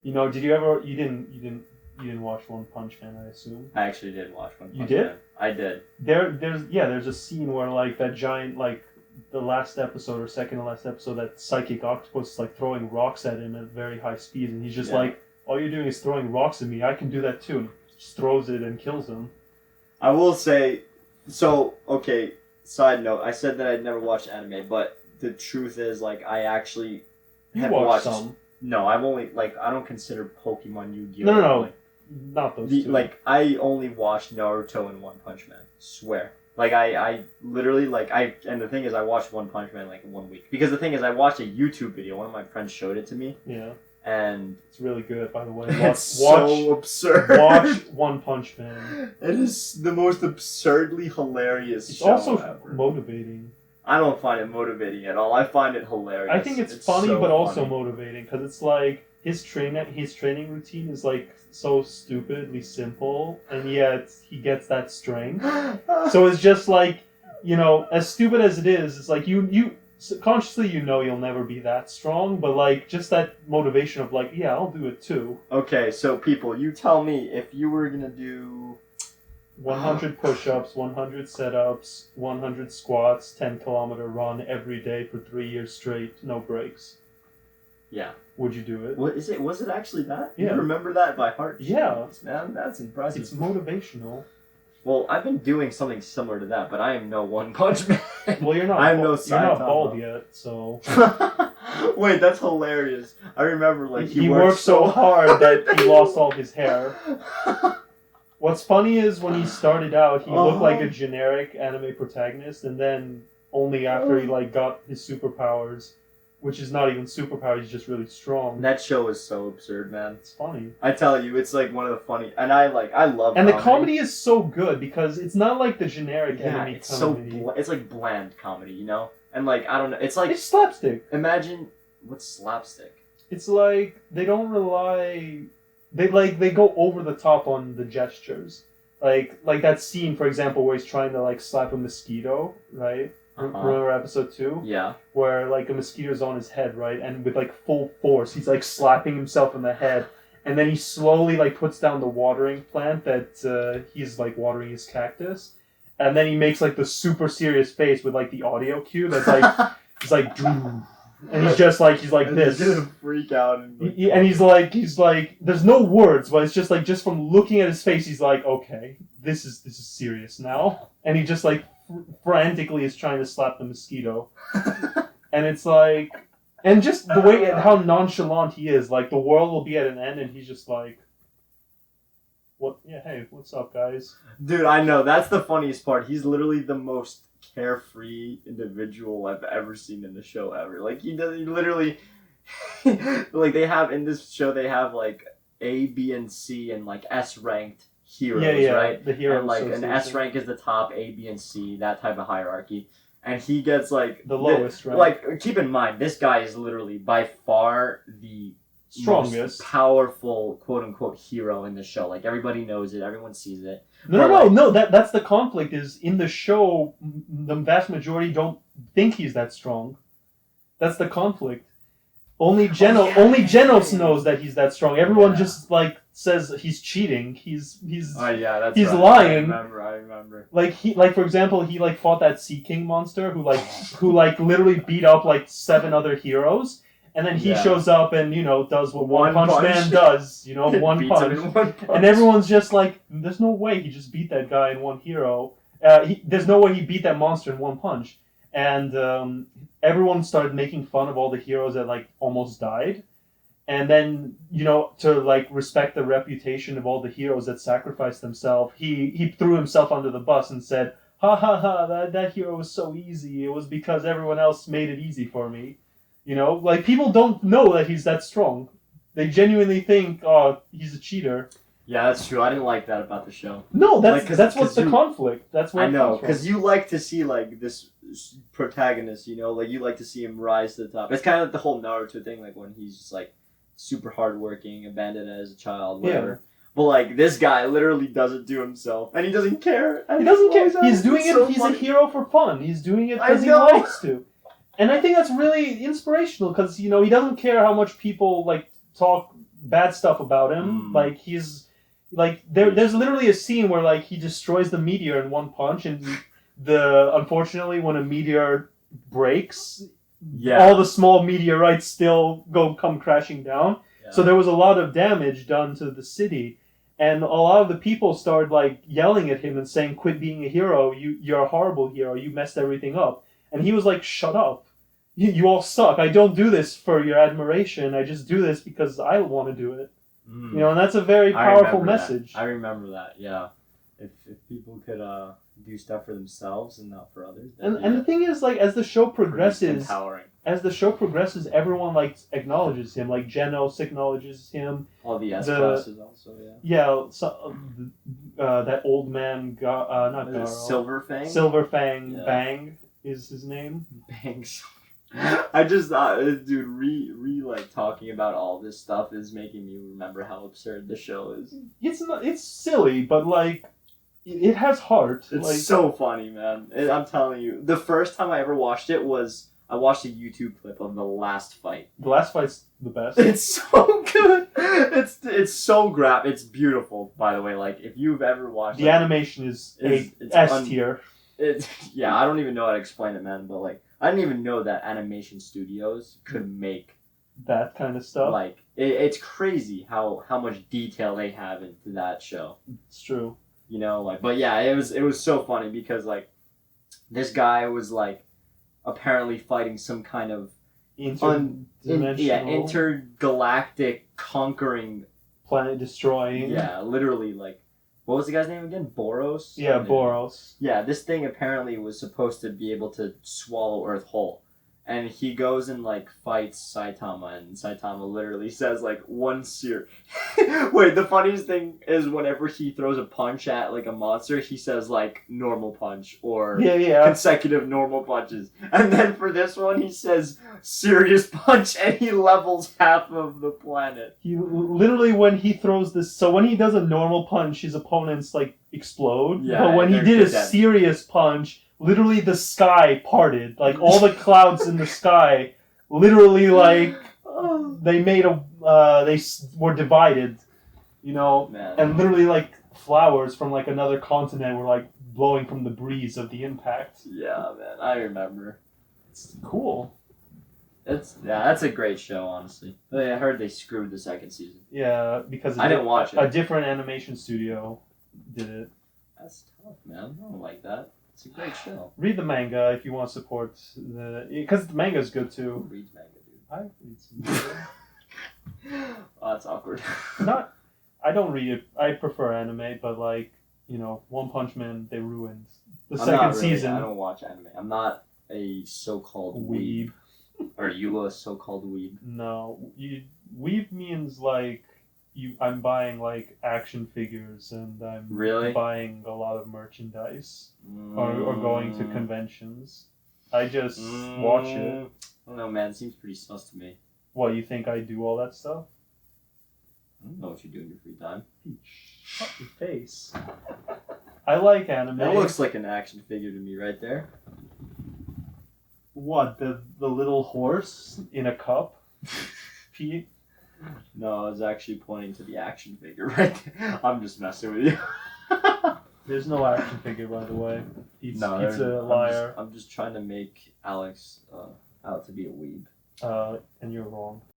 You know, did you ever? You didn't watch One Punch Man, I assume. I actually did watch One Punch Man. You did? I did. There's a scene where like that giant like the last episode or second to last episode, that psychic octopus is like throwing rocks at him at very high speed, and he's just like, all you're doing is throwing rocks at me. I can do that too, and just throws it and kills him. I will say, so okay. Side note: I said that I'd never watched anime, but the truth is, like, I actually have watched some. No, I've only I don't consider Pokemon, Yu-Gi-Oh. No. Like, not those two. Like, I only watched Naruto and One Punch Man. Swear. Like, I literally, and the thing is, I watched One Punch Man, like, in 1 week. Because the thing is, I watched a YouTube video. One of my friends showed it to me. Yeah. And... It's really good, by the way. It's so absurd. Watch One Punch Man. It is the most absurdly hilarious show ever. It's also motivating. I don't find it motivating at all. I find it hilarious. I think it's funny, so but also motivating, because it's like his training routine is like so stupidly simple, and yet he gets that strength. So it's just like, you know, as stupid as it is, it's like you consciously you'll never be that strong, but like just that motivation of like, yeah, I'll do it too. Okay, so people, you tell me if you were gonna do 100 push-ups, 100 sit-ups, 100 squats, 10-kilometer run every day for 3 years straight, no breaks. Yeah. Would you do it? What is it? Was it actually that? Yeah. You remember that by heart? Yeah. Man, that's impressive. It's motivational. Well, I've been doing something similar to that, but I am no One Punch Man. Well, you're not. You're not bald yet, so. Wait, that's hilarious. I remember, like, he worked so hard that he lost all his hair. What's funny is when he started out, he looked like a generic anime protagonist, and then only after he like got his superpowers, which is not even superpowers, he's just really strong. That show is so absurd, man. It's funny. I tell you, it's like one of the funny, and I love. And the comedy is so good because it's not like the generic anime it's comedy. So it's like bland comedy, you know, and like I don't know, it's like it's slapstick. Imagine what's slapstick. It's like they don't rely. They go over the top on the gestures, like that scene, for example, where he's trying to like slap a mosquito, right? Remember episode 2? Yeah. Where like a mosquito's on his head, right? And with like full force, he's like slapping himself in the head, and then he slowly like puts down the watering plant that he's like watering his cactus, and then he makes like the super serious face with like the audio cue that's like he's like. And he's like this. He's gonna freak out. And he's like, there's no words, but it's just like, just from looking at his face, he's like, okay, this is serious now. And he just like frantically is trying to slap the mosquito. And it's like, and just the way, how nonchalant he is, like the world will be at an end, and he's just like, what? Yeah, hey, what's up, guys? Dude, I know, that's the funniest part. He's literally the most carefree individual I've ever seen in the show ever. Like, he literally like they have in this show, they have like A, B, and C and like S ranked heroes, right? The hero, and like an S rank is the top, A, B, and C, that type of hierarchy. And he gets like the lowest rank. Like, keep in mind, this guy is literally by far the strongest, most powerful quote unquote hero in the show. Like, everybody knows it, everyone sees it. No. That's the conflict. Is in the show, the vast majority don't think he's that strong. That's the conflict. Only Genos knows that he's that strong. Everyone just like says he's cheating. He's lying. I remember. Like for example, he like fought that Sea King monster who literally beat up like 7 other heroes. And then he shows up and, you know, does what One Punch Man does, you know, one punch. And everyone's just like, there's no way he just beat that guy in one hero. There's no way he beat that monster in one punch. And everyone started making fun of all the heroes that, like, almost died. And then, you know, to, like, respect the reputation of all the heroes that sacrificed themselves, he threw himself under the bus and said, ha ha ha, that hero was so easy. It was because everyone else made it easy for me. You know, like, people don't know that he's that strong. They genuinely think, oh, he's a cheater. Yeah, that's true. I didn't like that about the show. No, that's what's the conflict. That's what I know, because you like to see, like, this protagonist, you know, like, you like to see him rise to the top. It's kind of like the whole Naruto thing, like, when he's just, like, super hardworking, abandoned as a child, whatever. Yeah. But, like, this guy literally does it to himself, and he doesn't care. He doesn't care. He's doing it, he's a hero for fun. He's doing it because he likes to. And I think that's really inspirational because, you know, he doesn't care how much people, like, talk bad stuff about him. Like he's like there's literally a scene where like he destroys the meteor in one punch, and unfortunately when a meteor breaks, all the small meteorites still come crashing down. Yeah. So there was a lot of damage done to the city. And a lot of the people started like yelling at him and saying, "Quit being a hero. You're a horrible hero. You messed everything up." And he was like, "Shut up. You all suck. I don't do this for your admiration. I just do this because I want to do it." You know, and that's a very powerful message. I remember that. Yeah, if people could do stuff for themselves and not for others. And the thing is, like, as the show progresses, everyone like acknowledges him. Like Genos acknowledges him. All the S-classes also, yeah. Yeah, so, that old man, not Garo. Silverfang? Silverfang Bang is his name. Bangs. I just thought, dude, like talking about all this stuff is making me remember how absurd the show is. It's silly, but like, it has heart. It's like, so funny, man. I'm telling you, the first time I ever watched it was I watched a YouTube clip of the last fight. The last fight's the best. It's so good. It's so it's beautiful, by the way. Like if you've ever watched the animation is S tier. Yeah, I don't even know how to explain it, man. But like, I didn't even know that animation studios could make that kind of stuff. Like it's crazy how much detail they have into that show. It's true. You know, like, but yeah, it was so funny because like this guy was like apparently fighting some kind of intergalactic conquering, planet destroying. Yeah, literally, like, what was the guy's name again? Boros? Yeah, Boros. Yeah, this thing apparently was supposed to be able to swallow Earth whole. And he goes and, like, fights Saitama, and Saitama literally says, like, one seer. Wait, the funniest thing is whenever he throws a punch at, like, a monster, he says, like, normal punch, or consecutive normal punches. And then for this one, he says serious punch, and he levels half of the planet. He literally, when he throws this, so when he does a normal punch, his opponents, like, explode. Yeah, but when he did a serious punch, literally the sky parted. Like, all the clouds in the sky, literally, like, they were divided, you know? Man. And literally, like, flowers from, like, another continent were, like, blowing from the breeze of the impact. Yeah, man, I remember. It's cool. That's a great show, honestly. I heard they screwed the second season. Yeah, because I didn't watch it. A different animation studio did it. That's tough, man. I don't like that. It's a great show. Read the manga if you want to support because the manga is good too. Who reads manga, dude? I read some manga. Oh, that's awkward. I don't read it. I prefer anime, but like, you know, One Punch Man, they ruined the I'm second not really, season. I don't watch anime. I'm not a so-called weeb. Are you a so-called weeb? No, weeb means like I'm buying like action figures and I'm buying a lot of merchandise or going to conventions. I just watch it. I don't know, man. It seems pretty sus to me. What, you think I do all that stuff? I don't know what you do in your free time. Shut your face. I like anime. That looks like an action figure to me right there. What, the little horse in a cup? Pete? No, I was actually pointing to the action figure right there. I'm just messing with you. There's no action figure, by the way. Pete's a liar. I'm just trying to make Alex out to be a weeb. And you're wrong.